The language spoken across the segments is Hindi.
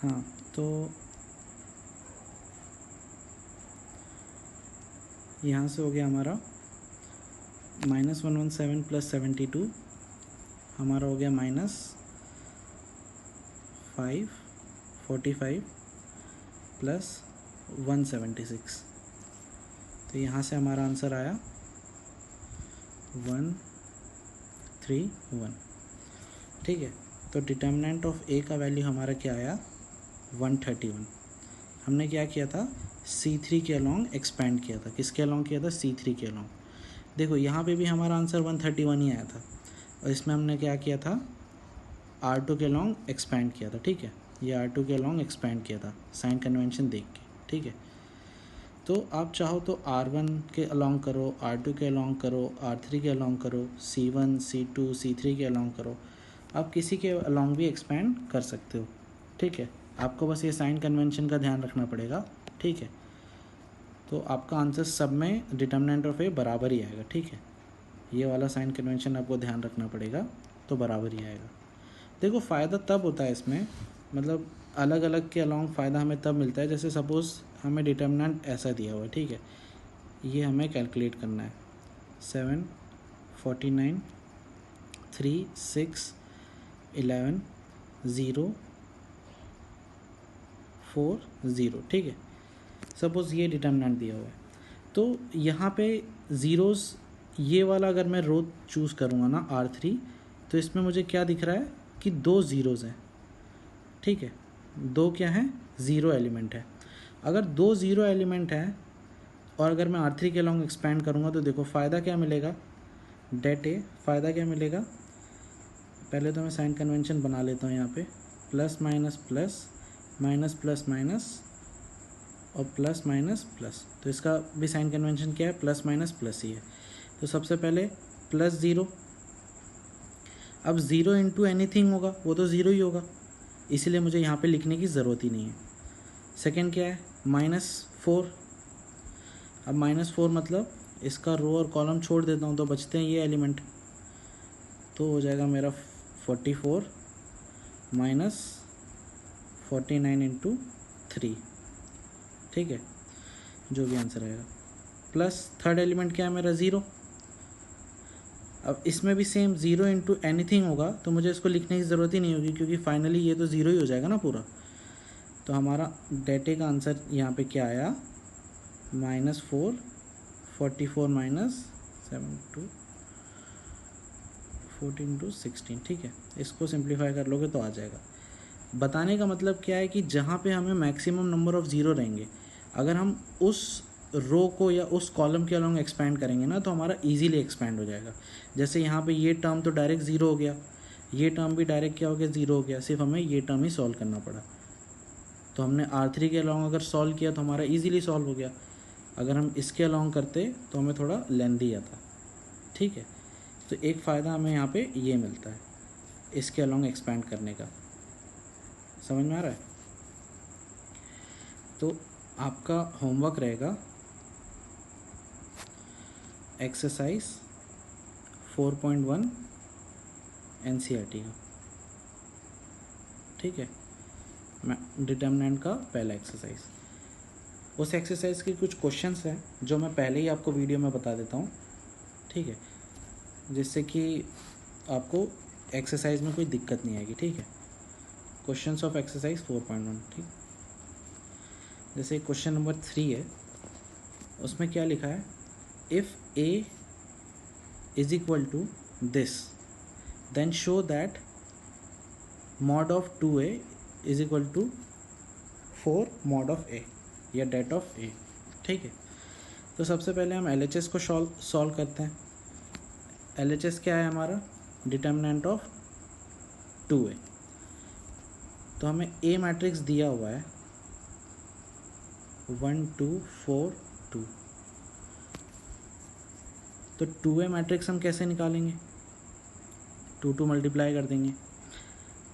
हाँ, तो यहाँ से हो गया हमारा -117 + 72 हमारा हो गया -545 + 176। तो यहाँ से हमारा आंसर आया 131। ठीक है, तो डिटर्मिनेंट ऑफ ए का वैल्यू हमारा क्या आया 131। हमने क्या किया था C3 के अलॉन्ग एक्सपेंड किया था। किसके अलॉन्ग किया था C3 के अलॉन्ग। देखो यहाँ पे भी हमारा आंसर 131 ही आया था और इसमें हमने क्या किया था R2 के अलॉन्ग एक्सपेंड किया था। ठीक है, ये R2 के अलॉन्ग एक्सपेंड किया था साइन कन्वेंशन देख के। ठीक है, तो आप चाहो तो R1 के अलॉन्ग करो, R2 के अलॉन्ग करो, R3 के अलॉन्ग करो, C1 C2 C3 के अलॉन्ग करो, आप किसी के अलॉन्ग भी एक्सपेंड कर सकते हो। ठीक है, आपको बस ये साइन कन्वेंशन का ध्यान रखना पड़ेगा। ठीक है, तो आपका आंसर सब में डिटर्मिनेंट ऑफ ए बराबर ही आएगा। ठीक है, ये वाला साइन कन्वेंशन आपको ध्यान रखना पड़ेगा, तो बराबर ही आएगा। देखो फ़ायदा तब होता है इसमें, मतलब अलग अलग के अलॉन्ग फ़ायदा हमें तब मिलता है जैसे सपोज़ हमें डिटर्मिनेंट ऐसा दिया हुआ है। ठीक है, ये हमें कैलकुलेट करना है 7 49 3 6 11 0 4 0। ठीक है, सपोज़ ये डिटर्मिनेंट दिया हुआ है, तो यहाँ पे ज़ीरोज़, ये वाला अगर मैं रो चूज़ करूँगा ना R3, तो इसमें मुझे क्या दिख रहा है कि 2 ज़ीरोज़ हैं। ठीक है, 2 क्या हैं 0 एलिमेंट है। अगर 2 0 एलिमेंट हैं और अगर मैं R3 के अलॉन्ग एक्सपेंड करूँगा तो देखो फ़ायदा क्या मिलेगा डेट ए। फ़ायदा क्या मिलेगा, पहले तो मैं साइन कन्वेंशन बना लेता हूँ यहाँ पे, plus minus plus minus plus minus और प्लस माइनस प्लस। तो इसका भी साइन कन्वेंशन क्या है प्लस माइनस प्लस ही है। तो सबसे पहले प्लस ज़ीरो, अब ज़ीरो इंटू एनीथिंग होगा वो तो ज़ीरो ही होगा, इसीलिए मुझे यहाँ पे लिखने की ज़रूरत ही नहीं है। सेकेंड क्या है -4। अब -4 मतलब इसका रो और कॉलम छोड़ देता हूँ तो बचते हैं ये एलिमेंट, तो हो जाएगा मेरा 44 माइनस 49 इंटू 3। ठीक है, जो भी आंसर आएगा। प्लस थर्ड एलिमेंट क्या है मेरा 0। अब इसमें भी सेम 0 इंटू एनीथिंग होगा तो मुझे इसको लिखने की ज़रूरत ही नहीं होगी क्योंकि फाइनली ये तो 0 ही हो जाएगा ना पूरा। तो हमारा डेटे का आंसर यहाँ पे क्या आया -4 44 माइनस 7 2 14 टू 16। ठीक है, इसको सिंप्लीफाई कर लोगे तो आ जाएगा। बताने का मतलब क्या है कि जहाँ पे हमें मैक्सिमम नंबर ऑफ़ ज़ीरो रहेंगे, अगर हम उस रो को या उस कॉलम के अलॉन्ग एक्सपेंड करेंगे ना तो हमारा इजीली एक्सपेंड हो जाएगा। जैसे यहाँ पे ये टर्म तो डायरेक्ट ज़ीरो हो गया, ये टर्म भी डायरेक्ट क्या हो गया ज़ीरो हो गया, सिर्फ हमें ये टर्म ही सॉल्व करना पड़ा। तो हमने R3 के अलॉन्ग अगर सॉल्व किया तो हमारा ईजिली सॉल्व हो गया। अगर हम इसके अलॉन्ग करते तो हमें थोड़ा लेंदी आता। ठीक है, तो एक फ़ायदा हमें यहाँ पे ये मिलता है इसके अलॉन्ग एक्सपेंड करने का। समझ में आ रहा है? तो आपका होमवर्क रहेगा एक्सरसाइज 4.1 NCERT का। ठीक है, डिटर्मिनेंट का पहला एक्सरसाइज। उस एक्सरसाइज के कुछ क्वेश्चंस हैं जो मैं पहले ही आपको वीडियो में बता देता हूँ। ठीक है, जिससे कि आपको एक्सरसाइज में कोई दिक्कत नहीं आएगी। ठीक है, क्वेश्चंस ऑफ एक्सरसाइज 4.1। ठीक, जैसे क्वेश्चन नंबर 3 है, उसमें क्या लिखा है, if a is equal to this then show that mod of 2a is equal to 4 mod of a या det of a। ठीक है, तो सबसे पहले हम LHS को सॉल्व करते हैं। LHS क्या है हमारा डिटर्मिनेंट ऑफ 2a। तो हमें A मैट्रिक्स दिया हुआ है 1 2 4 2। तो 2a मैट्रिक्स हम कैसे निकालेंगे, 2 मल्टीप्लाई कर देंगे।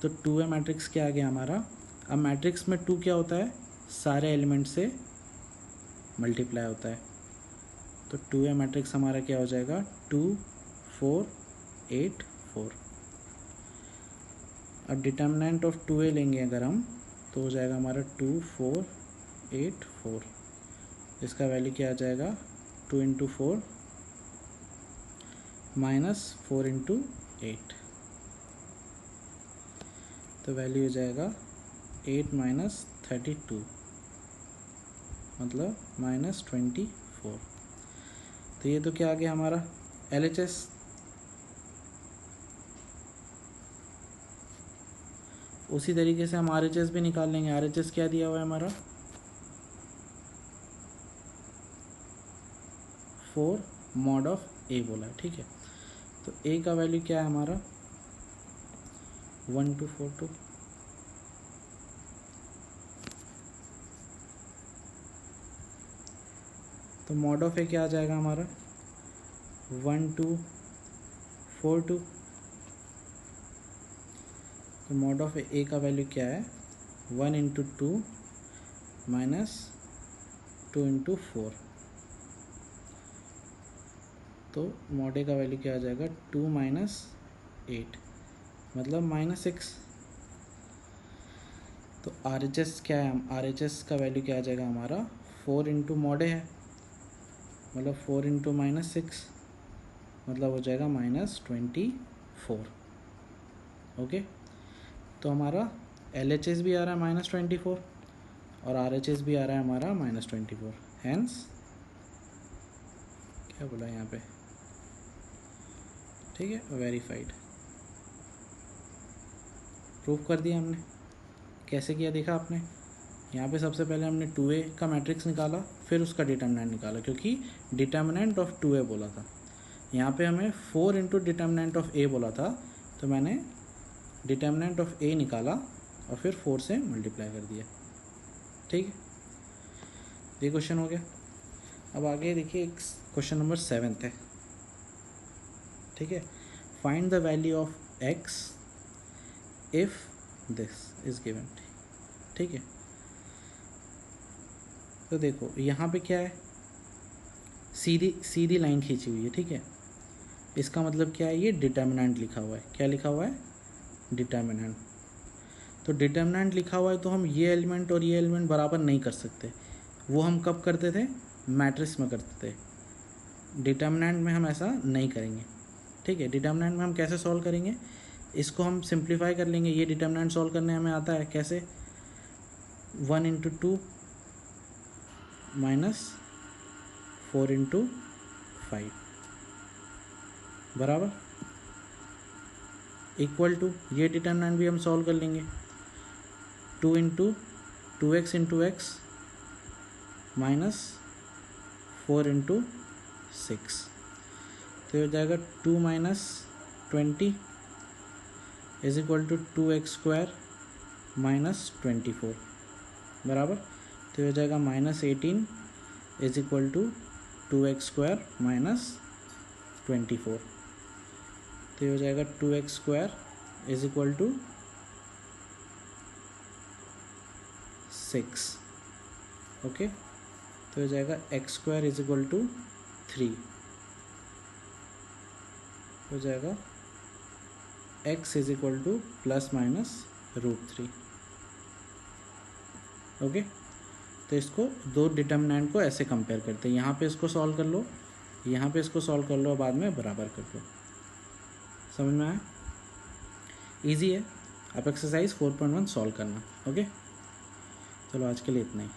तो 2a मैट्रिक्स क्या आ गया हमारा। अब मैट्रिक्स में 2 क्या होता है सारे एलिमेंट से मल्टीप्लाई होता है। तो 2a मैट्रिक्स हमारा क्या हो जाएगा 2 4 8 4। अब डिटर्मिनेंट ऑफ 2a लेंगे अगर हम तो हो जाएगा हमारा 2 4 8 4। इसका वैल्यू क्या आ जाएगा 2 इंटू 4 माइनस 4 इंटू 8, तो वैल्यू हो जाएगा 8 माइनस 32 मतलब माइनस 24। तो ये तो क्या आ गया हमारा LHS। उसी तरीके से हम RHS भी निकाल लेंगे। RHS क्या दिया हुआ है हमारा 4 मॉड ऑफ A बोला है, ठीक है। तो A का वैल्यू क्या है हमारा 1242, तो मॉड ऑफ ए क्या आ जाएगा हमारा 1242। तो मॉड ऑफ ए का वैल्यू क्या है 1 इंटू 2 माइनस 2 इंटू 4, तो मॉड ए का वैल्यू क्या आ जाएगा 2 माइनस 8 मतलब माइनस 6। तो RHS क्या है, RHS का वैल्यू क्या आ जाएगा हमारा 4 इंटू मॉड ए है मतलब 4 इंटू माइनस 6 मतलब हो जाएगा माइनस 24। ओके, तो हमारा LHS भी आ रहा है माइनस 24 और RHS भी आ रहा है हमारा माइनस 24, हैंस क्या बोला यहाँ पे, ठीक है, वेरीफाइड। प्रूफ कर दिया हमने। कैसे किया देखा आपने, यहाँ पे सबसे पहले हमने 2a का मैट्रिक्स निकाला, फिर उसका डिटर्मिनेंट निकाला, क्योंकि डिटर्मिनेंट ऑफ 2a बोला था। यहाँ पे हमें 4 इंटू डिटर्मिनेंट ऑफ a बोला था, तो मैंने डिटर्मिनेंट ऑफ a निकाला और फिर 4 से मल्टीप्लाई कर दिया, ठीक है। ये क्वेश्चन हो गया। अब आगे देखिए एक क्वेश्चन नंबर 7 है, ठीक है। Find the value of x if this is given, ठीक है। तो देखो यहाँ पे क्या है, सीधी लाइन खींची हुई है, ठीक है। इसका मतलब क्या है, ये डिटर्मिनेंट लिखा हुआ है। क्या लिखा हुआ है, डिटर्मिनेंट। तो डिटर्मिनेंट लिखा हुआ है तो हम ये एलिमेंट और ये एलिमेंट बराबर नहीं कर सकते। वो हम कब करते थे, मैट्रिक्स में करते थे। डिटर्मिनेंट में हम ऐसा नहीं करेंगे, ठीक है। डिटर्मिनेंट में हम कैसे सॉल्व करेंगे, इसको हम सिंप्लीफाई कर लेंगे। ये डिटर्मिनेंट सॉल्व करने हमें आता है कैसे, 1 इंटू 2 माइनस 4 इंटू 5 बराबर इक्वल टू, ये डिटर्मिनेंट भी हम सॉल्व कर लेंगे, 2 into 2x into x minus 4 into 6, तो हो जाएगा 2 minus 20 is equal to 2x square minus 24 बराबर, तो हो जाएगा minus 18 is equal to 2x square minus 24, तो हो जाएगा 2x square is equal to 6। Okay, तो हो जाएगा x square is equal to 3, हो जाएगा x is equal to plus minus √3। Okay, तो इसको दो डिटर्मिनेंट को ऐसे कंपेयर करते हैं। यहाँ पे इसको सॉल्व कर लो, यहाँ पे इसको सॉल्व कर लो, बाद में बराबर कर लो। समझ में आया, इजी है। आप एक्सरसाइज 4.1 सॉल्व करना। ओके, चलो आज के लिए इतना ही।